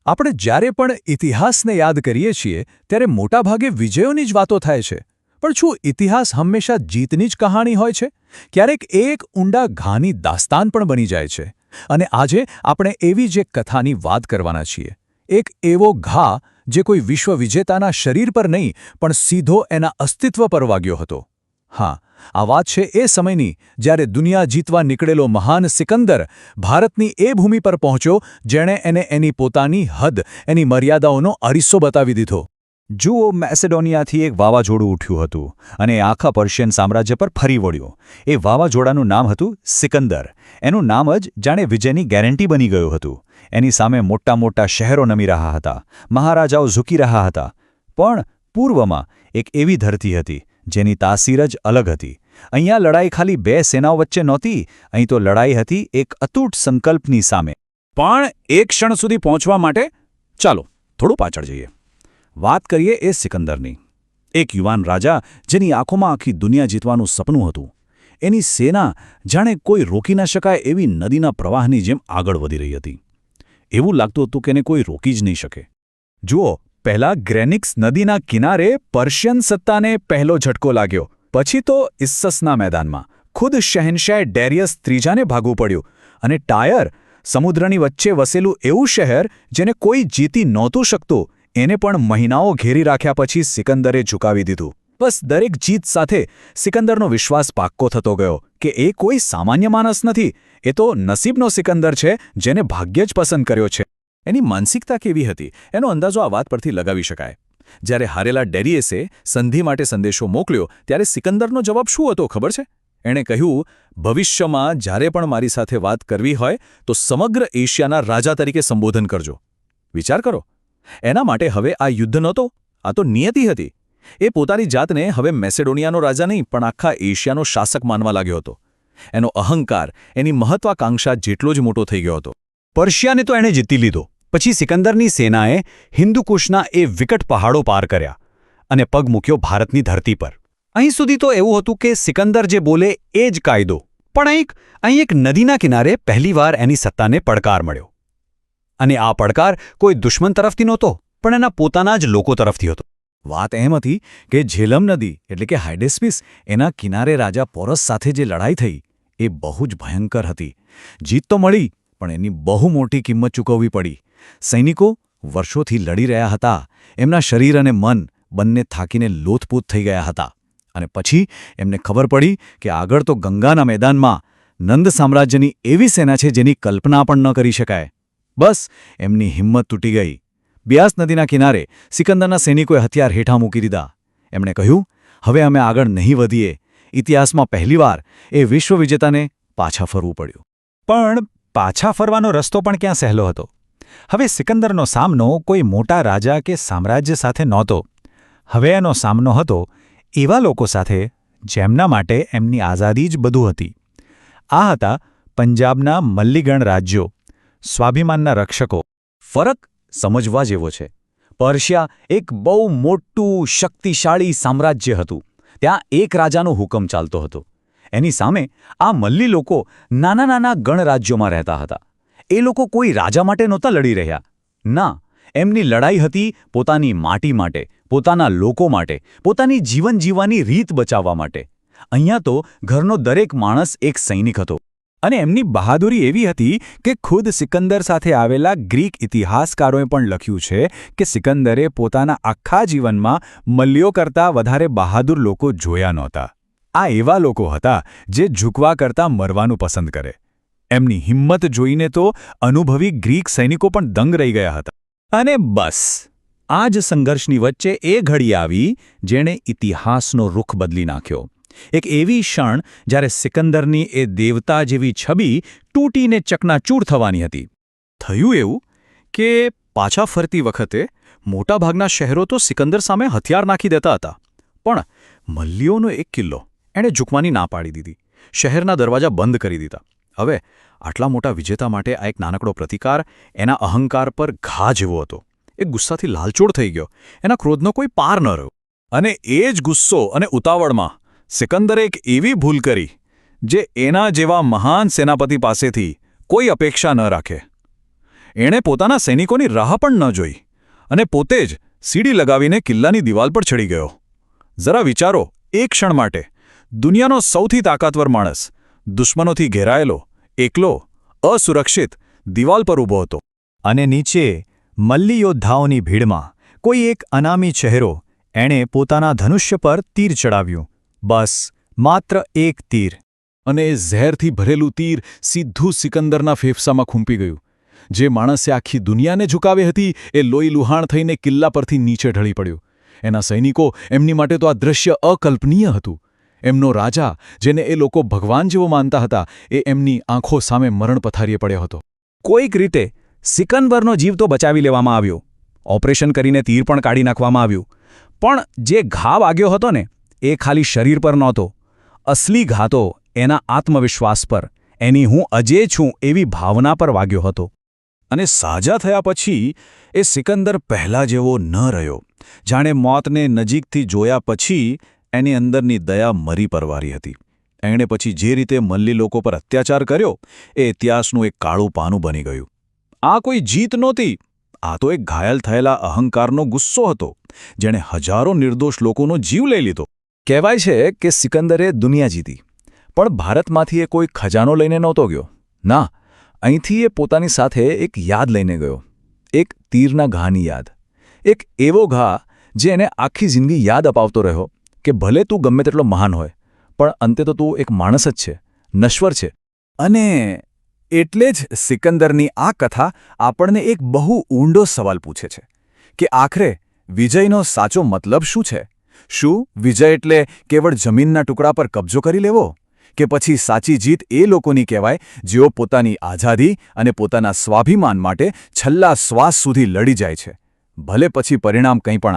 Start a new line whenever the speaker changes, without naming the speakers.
આપણે જ્યારે પણ ઇતિહાસને યાદ કરીએ છીએ ત્યારે મોટાભાગે વિજયોની જ વાતો થાય છે. પણ શું ઇતિહાસ હંમેશા જીતની જ કહાણી હોય છે? ક્યારેક એ એક ઊંડા ઘાની દાસ્તાન પણ બની જાય છે. અને આજે આપણે એવી જ એક કથાની વાત કરવાના છીએ. એક એવો ઘા જે કોઈ વિશ્વ વિજેતાના શરીર પર નહીં પણ સીધો એના અસ્તિત્વ પર વાગ્યો હતો. હા, આ વાત છે એ સમયની જ્યારે દુનિયા જીતવા નીકળેલો મહાન સિકંદર ભારતની એ ભૂમિ પર પહોંચ્યો જેણે એને એની પોતાની હદ, એની મર્યાદાઓનો અરીસો બતાવી દીધો.
જુઓ, મેસેડોનિયાથી એક વાવાઝોડું ઉઠ્યું હતું અને એ આખા પર્શિયન સામ્રાજ્ય પર ફરી વળ્યું. એ વાવાઝોડાનું નામ હતું સિકંદર. એનું નામ જ જાણે વિજયની ગેરંટી બની ગયું હતું. એની સામે મોટા મોટા શહેરો નમી રહ્યા હતા, મહારાજાઓ ઝૂકી રહ્યા હતા. પણ પૂર્વમાં એક એવી ધરતી હતી જેની તાસીર જ અલગ હતી. અહીંયા લડાઈ ખાલી બે સેનાઓ વચ્ચે નહોતી, અહીં તો લડાઈ હતી એક અતૂટ સંકલ્પની સામે.
પણ એક ક્ષણ સુધી પહોંચવા માટે ચાલો થોડું પાછળ જઈએ. વાત કરીએ એ સિકંદરની. એક યુવાન રાજા જેની આંખોમાં આખી દુનિયા જીતવાનું સપનું હતું. એની સેના જાણે કોઈ રોકી ન શકાય એવી નદીના પ્રવાહની જેમ આગળ વધી રહી હતી. એવું લાગતું હતું કે એને કોઈ રોકી જ નહીં શકે. જુઓ, પહેલા ગ્રેનિક્સ નદીના કિનારે પર્શિયન સત્તાને પહેલો ઝટકો લાગ્યો. પછી તો ઇસ્સસના મેદાનમાં ખુદ શહેનશાહ ડેરિયસ ત્રીજાને ભાગવું પડ્યું. અને ટાયર, સમુદ્રની વચ્ચે વસેલું એવું શહેર જેને કોઈ જીતી નહોતું શકતું, એને પણ મહિનાઓ ઘેરી રાખ્યા પછી સિકંદરે ઝુકાવી દીધું. બસ દરેક જીત સાથે સિકંદરનો વિશ્વાસ પાક્કો થતો ગયો કે એ કોઈ સામાન્ય માણસ નથી, એ તો નસીબનો સિકંદર છે જેને ભાગ્ય જ પસંદ કર્યો છે. એની માનસિકતા કેવી હતી એનો અંદાજો આ વાત પરથી લગાવી શકાય. જ્યારે હારેલા ડેરિયસે સંધિ માટે સંદેશો મોકલ્યો ત્યારે સિકંદરનો જવાબ શું હતો ખબર છે? એણે કહ્યું, ભવિષ્યમાં જ્યારે પણ મારી સાથે વાત કરવી હોય તો સમગ્ર એશિયાના રાજા તરીકે સંબોધન કરજો. વિચાર કરો, એના માટે હવે આ યુદ્ધ નહોતો, આ તો નિયતિ હતી. એ પોતાની જાતને હવે મેસેડોનિયાનો રાજા નહીં પણ આખા એશિયાનો શાસક માનવા લાગ્યો હતો. એનો અહંકાર, એની મહત્વાકાંક્ષા જેટલો જ મોટો થઈ ગયો હતો.
પર્શિયાને તો એણે જીતી લીધો. પછી સિકંદરની સેનાએ હિન્દુકુશના એ વિકટ પહાડો પાર કર્યા અને પગ મૂક્યો ભારતની ધરતી પર. અહીં સુધી તો એવું હતું કે સિકંદર જે બોલે એ જ કાયદો. પણ અહીં એક નદીના કિનારે પહેલીવાર એની સત્તાને પડકાર મળ્યો. અને આ પડકાર કોઈ દુશ્મન તરફથી નહોતો પણ એના પોતાના જ લોકો તરફથી હતો.
વાત એમ હતી કે ઝેલમ નદી એટલે કે હાઇડેસ્પિસ, એના કિનારે રાજા પોરસ સાથે જે લડાઈ થઈ એ બહુ જ ભયંકર હતી. જીત તો મળી પણ એની બહુ મોટી કિંમત ચૂકવવી પડી. સૈનિકો વર્ષોથી લડી રહ્યા હતા, એમના શરીર અને મન બંને થાકીને લોથપોથ થઈ ગયા હતા. અને પછી એમને ખબર પડી કે આગળ તો ગંગાના મેદાનમાં નંદ સામ્રાજ્યની એવી સેના છે જેની કલ્પના પણ ન કરી શકાય. બસ એમની હિંમત તૂટી ગઈ. બ્યાસ નદીના કિનારે સિકંદરના સૈનિકોએ હથિયાર હેઠા મૂકી દીધા. એમણે કહ્યું, હવે અમે આગળ નહીં વધીએ. ઇતિહાસમાં પહેલીવાર એ વિશ્વ વિજેતાને પાછા ફરવું પડ્યું.
પણ પાછા ફરવાનો રસ્તો પણ ક્યાં સહેલો હતો? હવે સિકંદરનો સામનો કોઈ મોટા રાજા કે સામ્રાજ્ય સાથે નહોતો. હવે એનો સામનો હતો એવા લોકો સાથે જેમના માટે એમની આઝાદી જ બધું હતી. આ હતા પંજાબના મલ્લીગણ રાજ્યો, સ્વાભિમાનના રક્ષકો.
ફરક સમજવા જેવો છે. પર્શિયા એક બહુ મોટું શક્તિશાળી સામ્રાજ્ય હતું. ત્યાં એક રાજાનો હુકમ ચાલતો હતો. એની સામે આ મલ્લી લોકો નાના નાના ગણરાજ્યોમાં રહેતા હતા. એ લોકો કોઈ રાજા માટે નહોતા લડી રહ્યા. ના, એમની લડાઈ હતી પોતાની માટી માટે, પોતાના લોકો માટે, પોતાની જીવન જીવવાની રીત બચાવવા માટે. અહીંયા તો ઘરનો દરેક માણસ એક સૈનિક હતો. અને એમની બહાદુરી એવી હતી કે ખુદ સિકંદર સાથે આવેલા ગ્રીક ઇતિહાસકારોએ પણ લખ્યું છે કે સિકંદરે પોતાના આખા જીવનમાં મલ્લીઓ કરતાં વધારે બહાદુર લોકો જોયા નહોતા. આ એવા લોકો હતા જે ઝૂકવા કરતાં મરવાનું પસંદ કરે. એમની હિંમત જોઈને તો અનુભવી ગ્રીક સૈનિકો પણ દંગ રહી ગયા હતા. અને બસ આ જ સંઘર્ષની વચ્ચે એ ઘડી આવી જેણે ઇતિહાસનો રૂખ બદલી નાખ્યો. એક એવી ક્ષણ જ્યારે સિકંદરની એ દેવતા જેવી છબી તૂટીને ચકનાચૂર થવાની હતી. થયું એવું કે પાછા ફરતી વખતે મોટાભાગના શહેરો તો સિકંદર સામે હથિયાર નાખી દેતા હતા. પણ મલ્લીઓનો એક કિલ્લો એણે ઝૂકવાની ના પાડી દીધી. શહેરના દરવાજા બંધ કરી દીધા. હવે આટલા મોટા વિજેતા માટે આ એક નાનકડો પ્રતિકાર એના અહંકાર પર ઘા જેવો હતો. એ ગુસ્સાથી લાલચોળ થઈ ગયો. એના ક્રોધનો કોઈ પાર ન રહ્યો. અને એ જ ગુસ્સો અને ઉતાવળમાં સિકંદરે એક એવી ભૂલ કરી જે એના જેવા મહાન સેનાપતિ પાસેથી કોઈ અપેક્ષા ન રાખે.
એણે પોતાના સૈનિકોની રાહ પણ ન જોઈ અને પોતે જ સીડી લગાવીને કિલ્લાની દિવાલ પર ચડી ગયો. જરા વિચારો, એક ક્ષણ માટે દુનિયાનો સૌથી તાકાતવર માણસ દુશ્મનોથી ઘેરાયેલો, એકલો, અસુરક્ષિત દિવાલ પર ઊભો હતો. અને નીચે મલ્લી યોદ્ધાઓની ભીડમાં કોઈ એક અનામી ચહેરો, એણે પોતાના ધનુષ્ય પર તીર ચડાવ્યું. બસ માત્ર એક તીર.
અને એ ઝેરથી ભરેલું તીર સીધું સિકંદરના ફેફસામાં ખૂંપી ગયું. જે માણસે આખી દુનિયાને ઝુકાવી હતી એ લોહી લુહાણ થઈને કિલ્લા પરથી નીચે ઢળી પડ્યો. એના સૈનિકો, એમની માટે તો આ દ્રશ્ય અકલ્પનીય હતું. એમનો રાજા, જેને એ લોકો ભગવાન જેવો માનતા હતા, એ એમની આંખો સામે મરણ પથારીએ પડ્યો હતો.
કોઈક રીતે સિકંદરનો જીવ તો બચાવી લેવામાં આવ્યો. ઓપરેશન કરીને તીર પણ કાઢી નાખવામાં આવ્યું. પણ જે ઘા વાગ્યો હતો ને, એ ખાલી શરીર પર નહોતો. અસલી ઘા તો એના આત્મવિશ્વાસ પર, એની હું અજેય છું એવી ભાવના પર વાગ્યો હતો.
અને સાજા થયા પછી એ સિકંદર પહેલા જેવો ન રહ્યો. જાણે મોતને નજીકથી જોયા પછી એની અંદરની દયા મરી પરવારી હતી. એણે પછી જે રીતે મલ્લી લોકો પર અત્યાચાર કર્યો, એ ઇતિહાસનું એક કાળું પાનું બની ગયું. આ કોઈ જીત નહોતી, આ તો એક ઘાયલ થયેલા અહંકારનો ગુસ્સો હતો, જેણે હજારો નિર્દોષ લોકોનો જીવ લઈ લીધો.
કહેવાય છે કે સિકંદરે દુનિયા જીતી, પણ ભારતમાંથી એ કોઈ ખજાનો લઈને નહોતો ગયો. ના, અહીંથી એ પોતાની સાથે એક યાદ લઈને ગયો. એક તીરના ઘાની યાદ. એક એવો ઘા જે એને આખી જિંદગી યાદ અપાવતો રહ્યો કે ભલે તું ગમે તેટલો મહાન હોય, પણ અંતે તો તું એક માણસ જ છે, નશ્વર છે.
અને એટલે જ સિકંદરની આ કથા આપણને એક બહુ ઊંડો સવાલ પૂછે છે કે આખરે વિજયનો સાચો મતલબ શું છે? શું વિજય એટલે કેવળ જમીનના ટુકડા પર કબજો કરી લેવો? કે પછી સાચી જીત એ લોકોની કહેવાય જેઓ પોતાની આઝાદી અને પોતાના સ્વાભિમાન માટે છેલ્લા શ્વાસ સુધી લડી જાય છે, ભલે પછી પરિણામ કંઈ પણ